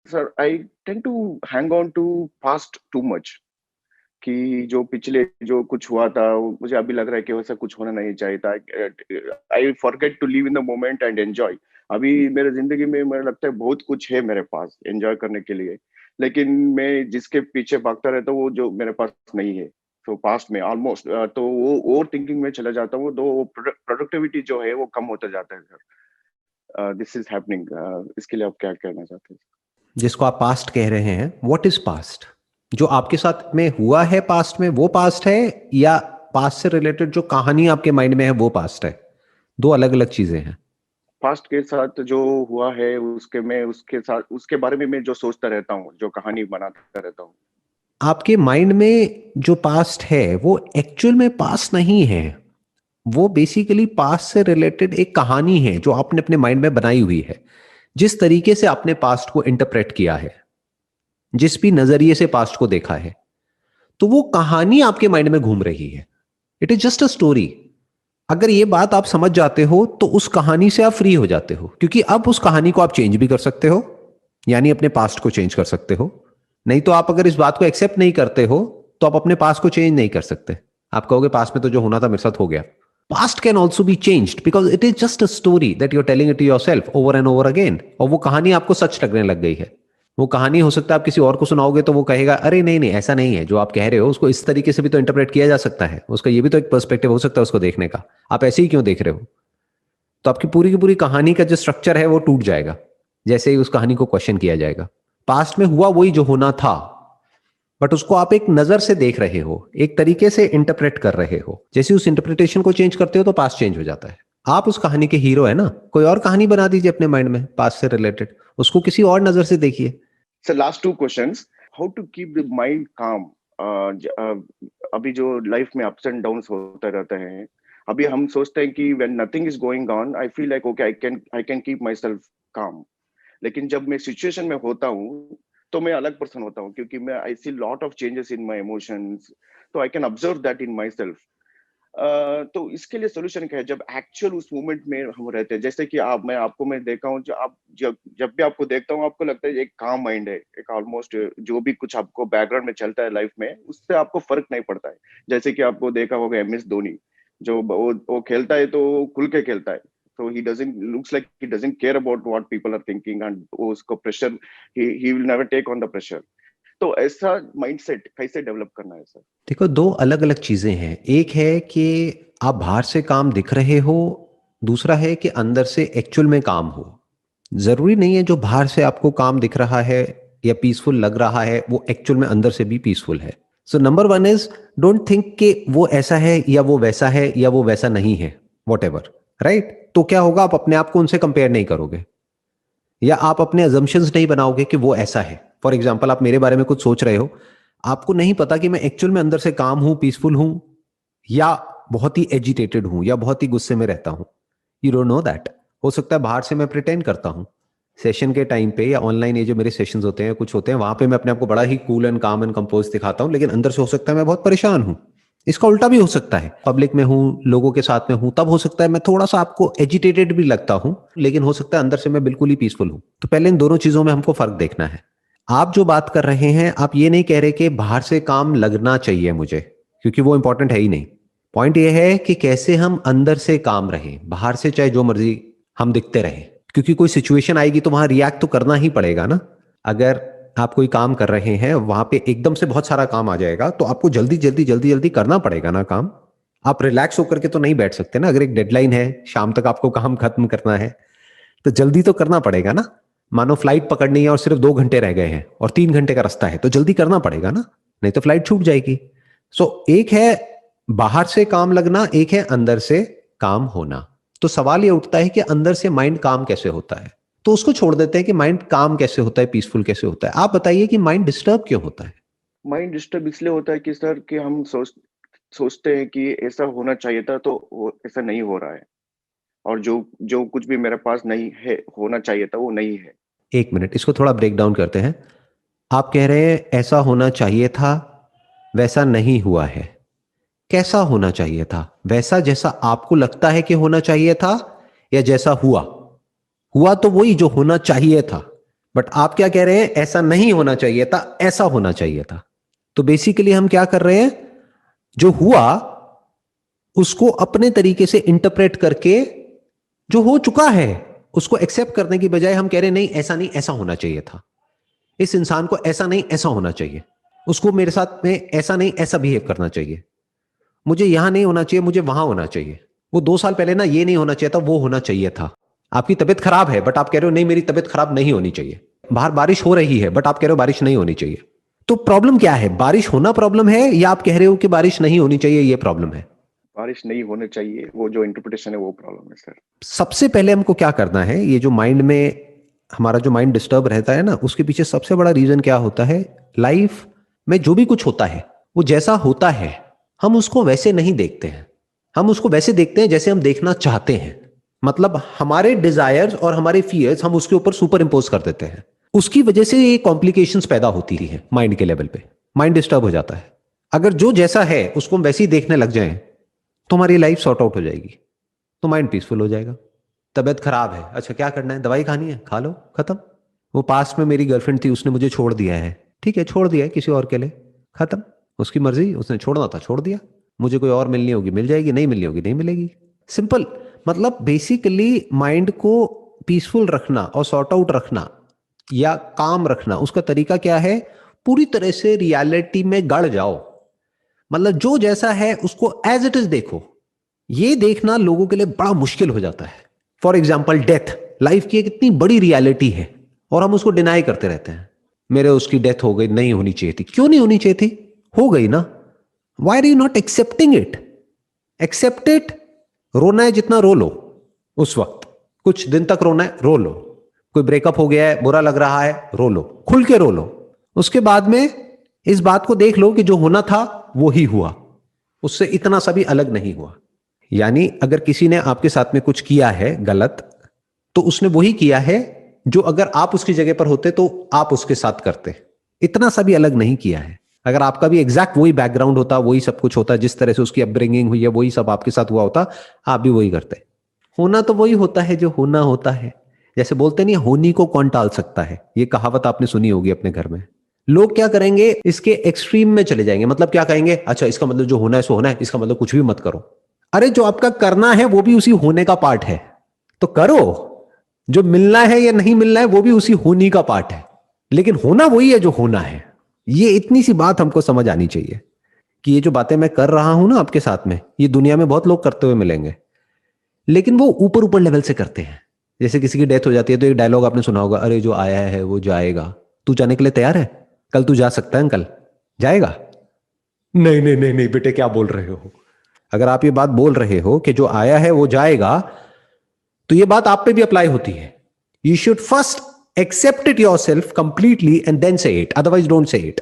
Sir I tend to hang on to past too much, कि जो पिछले जो कुछ हुआ था वो मुझे अभी लग रहा है कि वैसा कुछ होना नहीं चाहिए था। I forget to live in the moment and enjoy. अभी मेरे जिंदगी में मुझे लगता है बहुत कुछ है मेरे पास एंजॉय करने के लिए, लेकिन मैं जिसके पीछे भागता रहता हूँ वो जो मेरे पास नहीं है। तो पास्ट में ऑलमोस्ट तो वो ओवर थिंकिंग में चला जाता हूँ, तो वो प्रोडक्टिविटी जो है वो कम होता जाता है सर। This is happening. इसके लिए आप क्या कहना चाहते हैं? जिसको आप पास्ट कह रहे हैं, व्हाट इज पास्ट? जो आपके साथ में हुआ है पास्ट में वो पास्ट है, या पास्ट से रिलेटेड जो कहानी आपके माइंड में है वो पास्ट है? दो अलग अलग चीजें हैं। पास्ट के साथ जो हुआ है उसके साथ उसके बारे में मैं जो सोचता रहता हूँ, जो कहानी बनाता रहता हूँ। आपके माइंड में जो पास्ट है वो एक्चुअल में पास्ट नहीं है। वो बेसिकली पास्ट से रिलेटेड एक कहानी है जो आपने अपने माइंड में बनाई हुई है। जिस तरीके से आपने पास्ट को इंटरप्रेट किया है, जिस भी नजरिए से पास्ट को देखा है, तो वो कहानी आपके माइंड में घूम रही है। It is just a story. अगर ये बात आप समझ जाते हो तो उस कहानी से आप फ्री हो जाते हो, क्योंकि अब उस कहानी को आप चेंज भी कर सकते हो, यानी अपने पास्ट को चेंज कर सकते हो। नहीं तो आप अगर इस बात को एक्सेप्ट नहीं करते हो तो आप अपने पास्ट को चेंज नहीं कर सकते। आप कहोगे पास्ट में तो जो होना था मेरे साथ हो गया। Past can also be changed because it is just a story that you are telling it to your self over and over again, और वो कहानी आपको सच लगने लग गई है। वो कहानी हो सकता है आप किसी और को सुनाओगे तो वो कहेगा अरे नहीं नहीं ऐसा नहीं है जो आप कह रहे हो, उसको इस तरीके से भी तो इंटरप्रेट किया जा सकता है, उसका ये भी तो एक पर्सपेक्टिव हो सकता है उसको देखने का, आप ऐसे ही क्यों देख रहे हो? तो आपकी पूरी की पूरी कहानी का जो स्ट्रक्चर है वो टूट जाएगा जैसे ही उस कहानी को क्वेश्चन किया जाएगा। पास्ट में हुआ वही जो होना था, बट उसको आप एक नजर से देख रहे हो, एक तरीके से इंटरप्रेट कर रहे हो। जैसे उस इंटरप्रिटेशन को चेंज करते हो तो पास्ट चेंज हो जाता है। आप उस कहानी के हीरो है ना, कोई और कहानी बना दीजिए अपने माइंड में पास्ट से रिलेटेड, उसको किसी और नजर से देखिए। Sir last two questions. How to keep the mind calm? अभी जो लाइफ में अप्स एंड डाउन्स होते रहते हैं, अभी हम सोचते हैं कि when nothing is going on I feel like okay I can keep my self काम। लेकिन जब मैं सिचुएशन में होता हूँ तो मैं अलग पर्सन होता हूँ, क्योंकि मैं I see lot of changes in my emotions. तो I can observe that in my self. तो इसके लिए सोल्यूशन क्या है जब एक्चुअल उस मोमेंट में हम रहते हैं? जैसे कि मैं देखा हूँ, जो आप जब जब भी आपको देखता हूँ आपको लगता है एक काम माइंड है, एक ऑलमोस्ट जो भी कुछ आपको बैकग्राउंड में चलता है लाइफ में उससे आपको फर्क नहीं पड़ता है। जैसे कि आपको देखा होगा एम एस धोनी, जो वो खेलता है तो वो खुल के खेलता है। तो he doesn't looks like he doesn't care about what people are thinking, and उसको pressure, he will never take on the pressure. तो ऐसा माइंडसेट कैसे डेवलप करना है सर? देखो, दो अलग अलग चीजें हैं। एक है कि आप बाहर से काम दिख रहे हो, दूसरा है कि अंदर से एक्चुअल में काम हो। जरूरी नहीं है जो बाहर से आपको काम दिख रहा है या पीसफुल लग रहा है वो एक्चुअल में अंदर से भी पीसफुल है। So number one is, don't think कि वो ऐसा है या वो वैसा है या वो वैसा नहीं है, वॉट एवर। राइट? तो क्या होगा, आप अपने आप को उनसे कंपेयर नहीं करोगे, या आप अपने अजम्पशंस नहीं बनाओगे कि वो ऐसा है। फॉर एग्जाम्पल, आप मेरे बारे में कुछ सोच रहे हो, आपको नहीं पता कि मैं एक्चुअल में अंदर से काम हूं, पीसफुल हूं, या बहुत ही एजिटेटेड हूं, या बहुत ही गुस्से में रहता हूं। You don't know that. हो सकता है बाहर से मैं प्रिटेंड करता हूं, सेशन के टाइम पे या ऑनलाइन ये जो मेरे सेशंस होते हैं कुछ होते हैं, वहां पे मैं अपने आप को बड़ा ही कूल एंड काम एंड कंपोज दिखाता हूं, लेकिन अंदर से हो सकता है मैं बहुत परेशान हूं। इसका उल्टा भी हो सकता है, पब्लिक में हूं, लोगों के साथ में हूं, तब हो सकता है मैं थोड़ा सा आपको एजिटेटेड भी लगता हूं, लेकिन हो सकता है अंदर से मैं बिल्कुल ही पीसफुल हूं। तो पहले इन दोनों चीजों में हमको फर्क देखना है। आप जो बात कर रहे हैं, आप ये नहीं कह रहे कि बाहर से काम लगना चाहिए मुझे, क्योंकि वो इंपॉर्टेंट है ही नहीं। पॉइंट ये है कि कैसे हम अंदर से काम रहें, बाहर से चाहे जो मर्जी हम दिखते रहें, क्योंकि कोई सिचुएशन आएगी तो वहां रिएक्ट तो करना ही पड़ेगा ना। अगर आप कोई काम कर रहे हैं, वहां पे एकदम से बहुत सारा काम आ जाएगा तो आपको जल्दी जल्दी जल्दी जल्दी करना पड़ेगा ना काम। आप रिलैक्स होकर के तो नहीं बैठ सकते ना। अगर एक डेडलाइन है, शाम तक आपको काम खत्म करना है, तो जल्दी तो करना पड़ेगा ना। मानो फ्लाइट पकड़नी है और सिर्फ 2 घंटे रह गए हैं और 3 घंटे का रास्ता है, तो जल्दी करना पड़ेगा ना, नहीं तो फ्लाइट छूट जाएगी। एक है बाहर से काम लगना, एक है अंदर से काम होना। तो सवाल ये उठता है कि अंदर से माइंड काम कैसे होता है? तो उसको छोड़ देते हैं कि माइंड काम कैसे होता है, पीसफुल कैसे होता है। आप बताइए कि माइंड डिस्टर्ब क्यों होता है? माइंड डिस्टर्ब इसलिए होता है कि सर कि हम सोचते हैं कि ऐसा होना चाहिए था तो वो ऐसा नहीं हो रहा है, और जो जो कुछ भी मेरे पास नहीं है होना चाहिए था वो नहीं है। एक मिनट, इसको थोड़ा ब्रेक डाउन करते हैं। आप कह रहे हैं ऐसा होना चाहिए था, वैसा नहीं हुआ है। कैसा होना चाहिए था? वैसा जैसा आपको लगता है कि होना चाहिए था, या जैसा हुआ? हुआ तो वही जो होना चाहिए था। बट आप क्या कह रहे हैं, ऐसा नहीं होना चाहिए था, ऐसा होना चाहिए था। तो बेसिकली हम क्या कर रहे हैं, जो हुआ उसको अपने तरीके से इंटरप्रेट करके, जो हो चुका है उसको एक्सेप्ट करने की बजाय हम कह रहे हैं नहीं ऐसा नहीं, ऐसा होना चाहिए था, इस इंसान को ऐसा नहीं ऐसा होना चाहिए, उसको मेरे साथ में ऐसा नहीं ऐसा बिहेव करना चाहिए, मुझे यहां नहीं होना चाहिए, मुझे वहां होना चाहिए, वो 2 साल पहले ना ये नहीं होना चाहिए था, वो होना चाहिए था। आपकी तबीयत खराब है बट आप कह रहे हो नहीं मेरी तबीयत खराब नहीं होनी चाहिए। बाहर बारिश हो रही है बट आप कह रहे हो बारिश नहीं होनी चाहिए। तो प्रॉब्लम क्या है, बारिश होना प्रॉब्लम है या आप कह रहे हो कि बारिश नहीं होनी चाहिए ये प्रॉब्लम है? बारिश नहीं होने चाहिए, वो जो इंटरप्रिटेशन है वो प्रॉब्लम है सर। सबसे पहले हमको क्या करना है, ये जो माइंड में हमारा जो माइंड डिस्टर्ब रहता है ना, उसके पीछे सबसे बड़ा रीजन क्या होता है, लाइफ में जो भी कुछ होता है वो जैसा होता है हम उसको वैसे नहीं देखते हैं, हम उसको वैसे देखते हैं जैसे हम देखना चाहते हैं। मतलब हमारे डिजायर्स और हमारे फियर्स हम उसके ऊपर सुपर इंपोज कर देते हैं, उसकी वजह से ये कॉम्प्लिकेशंस पैदा होती है माइंड के लेवल पे, माइंड डिस्टर्ब हो जाता है। अगर जो जैसा है उसको हम वैसे ही देखने लग जाएं तो हमारी लाइफ सॉर्ट आउट हो जाएगी, तो माइंड पीसफुल हो जाएगा। तबीयत खराब है, अच्छा क्या करना है, दवाई खानी है, खा लो, खत्म। वो पास में मेरी गर्लफ्रेंड थी, उसने मुझे छोड़ दिया है, ठीक है छोड़ दिया है किसी और के लिए, खत्म, उसकी मर्जी, उसने छोड़ना था छोड़ दिया, मुझे कोई और मिलनी होगी मिल जाएगी, नहीं मिलनी होगी नहीं मिलेगी, सिंपल। मतलब बेसिकली माइंड को पीसफुल रखना और सॉर्ट आउट रखना या काम रखना, उसका तरीका क्या है, पूरी तरह से रियलिटी में गड़ जाओ। मतलब जो जैसा है उसको एज इट इज देखो। ये देखना लोगों के लिए बड़ा मुश्किल हो जाता है। फॉर एग्जाम्पल डेथ, लाइफ की एक इतनी बड़ी रियलिटी है और हम उसको डिनाई करते रहते हैं, मेरे उसकी डेथ हो गई, नहीं होनी चाहिए थी, क्यों नहीं होनी चाहिए थी, हो गई ना, why are you not accepting it, accept it. रोना है जितना रो लो, उस वक्त कुछ दिन तक रोना है रो लो, कोई ब्रेकअप हो गया है बुरा लग रहा है रो लो, खुल के रो लो, उसके बाद में इस बात को देख लो कि जो होना था वो ही हुआ, उससे इतना सा भी अलग नहीं हुआ। यानी अगर किसी ने आपके साथ में कुछ किया है गलत, तो उसने वही किया है जो अगर आप उसकी जगह पर होते तो आप उसके साथ करते, इतना सा भी अलग नहीं किया है। अगर आपका भी एग्जैक्ट वही बैकग्राउंड होता, वही सब कुछ होता, जिस तरह से उसकी अपब्रिंगिंग हुई है वही सब आपके साथ हुआ होता, आप भी वही करते। होना तो वही होता है जो होना होता है। जैसे बोलते नहीं होनी को कौन टाल सकता है, ये कहावत आपने सुनी होगी अपने घर में। लोग क्या करेंगे, इसके एक्सट्रीम में चले जाएंगे, मतलब क्या कहेंगे, अच्छा इसका मतलब जो होना है सो होना है, इसका मतलब कुछ भी मत करो। अरे जो आपका करना है वो भी उसी होने का पार्ट है, तो करो। जो मिलना है या नहीं मिलना है वो भी उसी होनी का पार्ट है, लेकिन होना वही है जो होना है। ये इतनी सी बात हमको समझ आनी चाहिए कि ये जो बातें मैं कर रहा हूं ना आपके साथ में, ये दुनिया में बहुत लोग करते हुए मिलेंगे, लेकिन वो ऊपर ऊपर लेवल से करते हैं। जैसे किसी की डेथ हो जाती है तो एक डायलॉग आपने सुना होगा, अरे जो आया है वो जाएगा, तू जाने के लिए तैयार है, कल तू जा सकता है अंकल, जाएगा? नहीं नहीं नहीं नहीं बेटे क्या बोल रहे हो। अगर आप ये बात बोल रहे हो कि जो आया है वो जाएगा, तो ये बात आप पे भी अप्लाई होती है। You should first accept it your self completely and then say it, otherwise don't say it.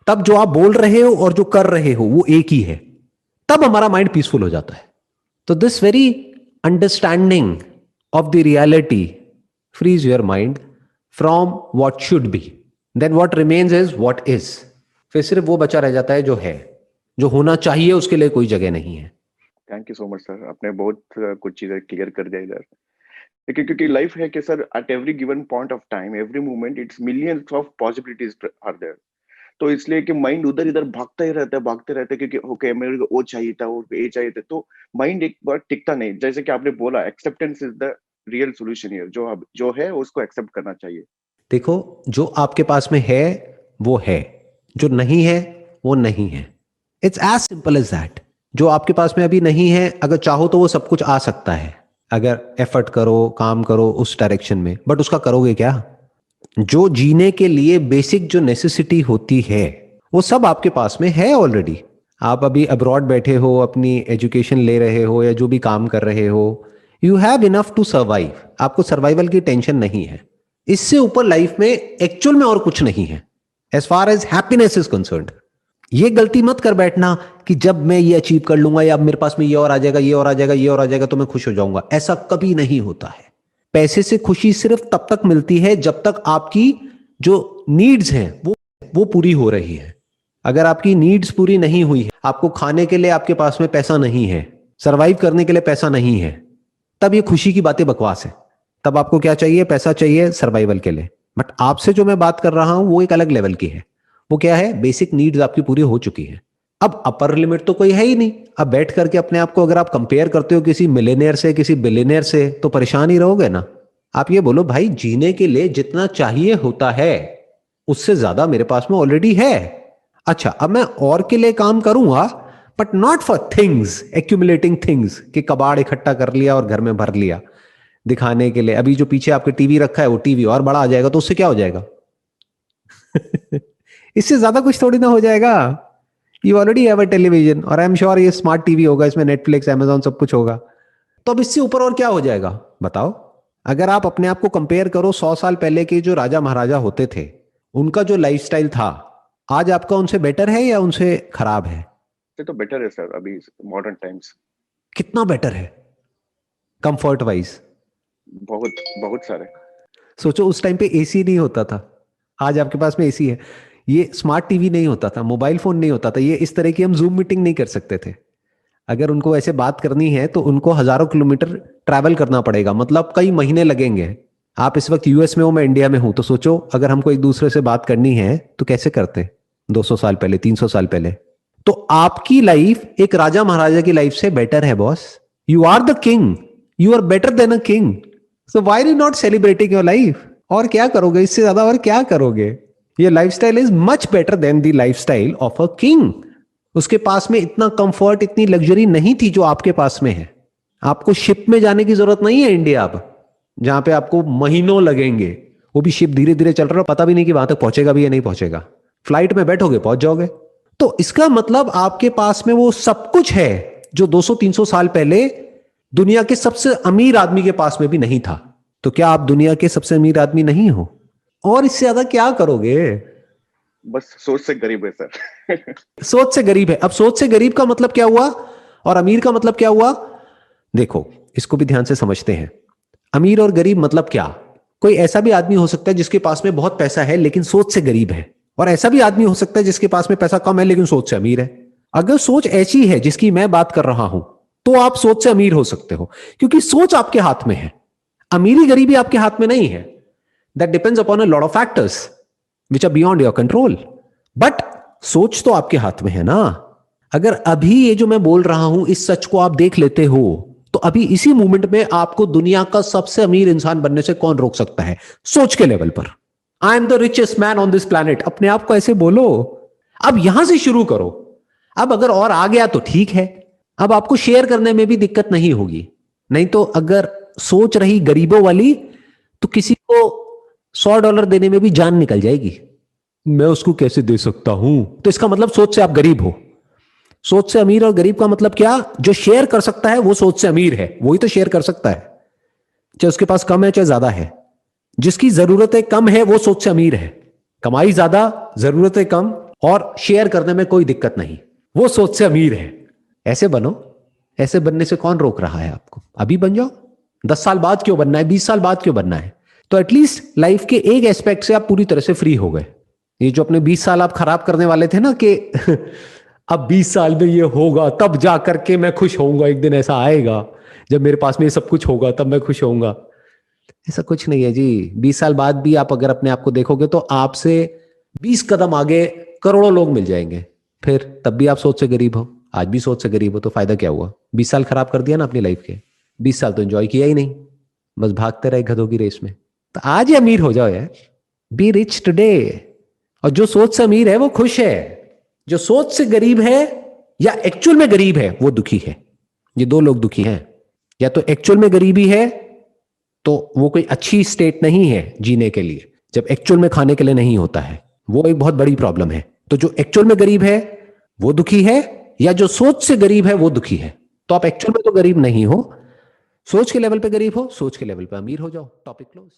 तब जो आप बोल रहे हो और जो कर रहे हो वो एक ही है, तब हमारा माइंड पीसफुल हो जाता है। तो this very understanding of the reality frees your mind from what should be, then what remains is what is. फिर सिर्फ वो बचा रह जाता है जो है, जो होना चाहिए उसके लिए कोई जगह नहीं है। Thank you so much sir, आपने बहुत कुछ चीजें क्लियर कर दिया इधर। क्योंकि लाइफ है कि sir at every given point of time, every moment, it's millions of possibilities are there. तो इसलिए कि माइंड उधर इधर भागते रहता है क्योंकि ओके मेरे को वो चाहिए था, वो ये चाहिए था, तो माइंड एक बार टिकता नहीं। जैसे कि आपने बोला, acceptance is the real solution here. जो अब जो है उसको एक्सेप्ट करना चाहिए। देखो, जो आपके पास में है वो है, जो नहीं है वो नहीं है। It's as simple as that. जो आपके पास में अभी नहीं है, अगर चाहो तो वो सब कुछ आ सकता है, अगर एफर्ट करो, काम करो उस डायरेक्शन में, बट उसका करोगे क्या? जो जीने के लिए बेसिक जो नेसेसिटी होती है वो सब आपके पास में है ऑलरेडी। आप अभी अब्रॉड बैठे हो, अपनी एजुकेशन ले रहे हो या जो भी काम कर रहे हो, you have enough to survive, आपको सर्वाइवल की टेंशन नहीं है। इससे ऊपर लाइफ में एक्चुअल में और कुछ नहीं है as far as happiness is concerned. ये गलती मत कर बैठना कि जब मैं ये अचीव कर लूंगा या मेरे पास में ये और आ जाएगा, ये और आ जाएगा, ये और आ जाएगा तो मैं खुश हो जाऊंगा। ऐसा कभी नहीं होता है। पैसे से खुशी सिर्फ तब तक मिलती है जब तक आपकी जो नीड्स हैं वो पूरी हो रही है। अगर आपकी नीड्स पूरी नहीं हुई है, आपको खाने के लिए आपके पास में पैसा नहीं है, सरवाइव करने के लिए पैसा नहीं है, तब ये खुशी की बातें बकवास है। तब आपको क्या चाहिए? पैसा चाहिए सर्वाइवल के लिए। बट आपसे जो मैं बात कर रहा हूं वो एक अलग लेवल की है। वो क्या है, बेसिक नीड्स आपकी पूरी हो चुकी है। अब अपर लिमिट तो कोई है ही नहीं। अब बैठ करके अपने आप को अगर आप कंपेयर करते हो किसी मिलेनियर से, किसी बिलियनियर से, तो परेशान ही रहोगे ना। आप ये बोलो भाई जीने के लिए जितना चाहिए होता है उससे ज्यादा मेरे पास में ऑलरेडी है। अच्छा अब मैं और के लिए काम करूंगा but not for things, accumulating things, कि कबाड़ इकट्ठा कर लिया और घर में भर लिया दिखाने के लिए। अभी जो पीछे आपके टीवी रखा है वो टीवी और बड़ा आ जाएगा तो उससे क्या हो जाएगा? इससे ज्यादा कुछ थोड़ी ना हो जाएगा। You already have a television, और आई एम श्योर ये स्मार्ट टीवी होगा, इसमें नेटफ्लिक्स, अमेजॉन सब कुछ होगा। तो अब इससे ऊपर और क्या हो जाएगा बताओ? अगर आप अपने आप को कंपेयर करो 100 साल पहले के जो राजा महाराजा होते थे, उनका जो लाइफस्टाइल था, आज आपका उनसे बेटर है या उनसे खराब है? ये तो बेटर है सर अभी मॉडर्न टाइम्स। कितना बेटर है कंफर्ट वाइज? बहुत बहुत सारे। सोचो उस टाइम पे एसी नहीं होता था, आज आपके पास में एसी है। ये स्मार्ट टीवी नहीं होता था, मोबाइल फोन नहीं होता था, ये इस तरह की हम जूम मीटिंग नहीं कर सकते थे। अगर उनको ऐसे बात करनी है तो उनको हजारों किलोमीटर ट्रैवल करना पड़ेगा, मतलब कई महीने लगेंगे। आप इस वक्त यूएस में हो, मैं इंडिया में हूं, तो सोचो अगर हमको एक दूसरे से बात करनी है तो कैसे करते 200 साल पहले, 300 साल पहले। तो आपकी लाइफ एक राजा महाराजा की लाइफ से बेटर है boss. You are the king, you are better than a king, so why are you not celebrating your life? और क्या करोगे इससे ज्यादा, और क्या करोगे? ये lifestyle is much better than the lifestyle of a king. उसके पास में इतना कंफर्ट, इतनी लग्जरी नहीं थी जो आपके पास में है। आपको शिप में जाने की जरूरत नहीं है इंडिया अब, जहां पे आपको महीनों लगेंगे। वो भी शिप धीरे धीरे चल रहा है, पता भी नहीं कि वहां तक पहुंचेगा भी या नहीं पहुंचेगा। फ्लाइट में बैठोगे पहुंच जाओगे। तो इसका मतलब आपके पास में वो सब कुछ है जो 200-300 साल पहले दुनिया के सबसे अमीर आदमी के पास में भी नहीं था। तो क्या आप दुनिया के सबसे अमीर आदमी नहीं हो? और इससे ज्यादा क्या करोगे? बस सोच से गरीब है सर। सोच से गरीब है। अब सोच से गरीब का मतलब क्या हुआ और अमीर का मतलब क्या हुआ? देखो इसको भी ध्यान से समझते हैं। अमीर और गरीब मतलब क्या? कोई ऐसा भी आदमी हो सकता है जिसके पास में बहुत पैसा है लेकिन सोच से गरीब है, और ऐसा भी आदमी हो सकता है जिसके पास में पैसा कम है लेकिन सोच से अमीर है। अगर सोच ऐसी है जिसकी मैं बात कर रहा हूं तो आप सोच से अमीर हो सकते हो, क्योंकि सोच आपके हाथ में है। अमीरी गरीबी आपके हाथ में नहीं है। That depends upon a lot of factors which are beyond your control, but सोच तो आपके हाथ में है ना। अगर अभी ये जो मैं बोल रहा हूं इस सच को आप देख लेते हो तो अभी इसी मोमेंट में आपको दुनिया का सबसे अमीर इंसान बनने से कौन रोक सकता है? सोच के लेवल पर I am the richest man on this planet, अपने आप को ऐसे बोलो। अब यहां से शुरू करो। अब अगर और आ गया तो ठीक है, अब आपको शेयर करने में भी दिक्कत नहीं होगी। नहीं तो अगर सोच रही गरीबों वाली तो किसी को $100 देने में भी जान निकल जाएगी। मैं उसको कैसे दे सकता हूं? तो इसका मतलब सोच से आप गरीब हो। सोच से अमीर और गरीब का मतलब क्या? जो शेयर कर सकता है वो सोच से अमीर है, वही तो शेयर कर सकता है, चाहे उसके पास कम है चाहे ज्यादा है। जिसकी जरूरतें कम है वो सोच से अमीर है। कमाई ज्यादा, जरूरतें कम और शेयर करने में कोई दिक्कत नहीं, वो सोच से अमीर है। ऐसे बनो। ऐसे बनने से कौन रोक रहा है आपको? अभी बन जाओ। 10 साल बाद क्यों बनना है? 20 साल बाद क्यों बनना है? तो एटलीस्ट लाइफ के एक एस्पेक्ट से आप पूरी तरह से फ्री हो गए। ये जो अपने 20 साल आप खराब करने वाले थे ना कि अब 20 साल में ये होगा तब जा करके मैं खुश होऊंगा, एक दिन ऐसा आएगा जब मेरे पास में ये सब कुछ होगा तब मैं खुश होऊंगा। ऐसा कुछ नहीं है जी। 20 साल बाद भी आप अगर अपने आप को देखोगे तो आपसे 20 कदम आगे करोड़ों लोग मिल जाएंगे, फिर तब भी आप सोच से गरीब हो। आज भी सोच से गरीब हो तो फायदा क्या हुआ? 20 साल खराब कर दिया ना अपनी लाइफ के। 20 साल तो एंजॉय किया ही नहीं, बस भागते रहे गधों की रेस में। तो आज ही अमीर हो जाओ यार, बी रिच टुडे। और जो सोच से अमीर है वो खुश है, जो सोच से गरीब है या एक्चुअल में गरीब है वो दुखी है। ये दो लोग दुखी हैं। या तो एक्चुअल में गरीबी है तो वो कोई अच्छी स्टेट नहीं है जीने के लिए, जब एक्चुअल में खाने के लिए नहीं होता है, वो एक बहुत बड़ी प्रॉब्लम है। तो जो एक्चुअल में गरीब है वो दुखी है, या जो सोच से गरीब है वो दुखी है। तो आप एक्चुअल में तो गरीब नहीं हो, सोच के लेवल पे गरीब हो, सोच के लेवल पे अमीर हो जाओ। Topic close.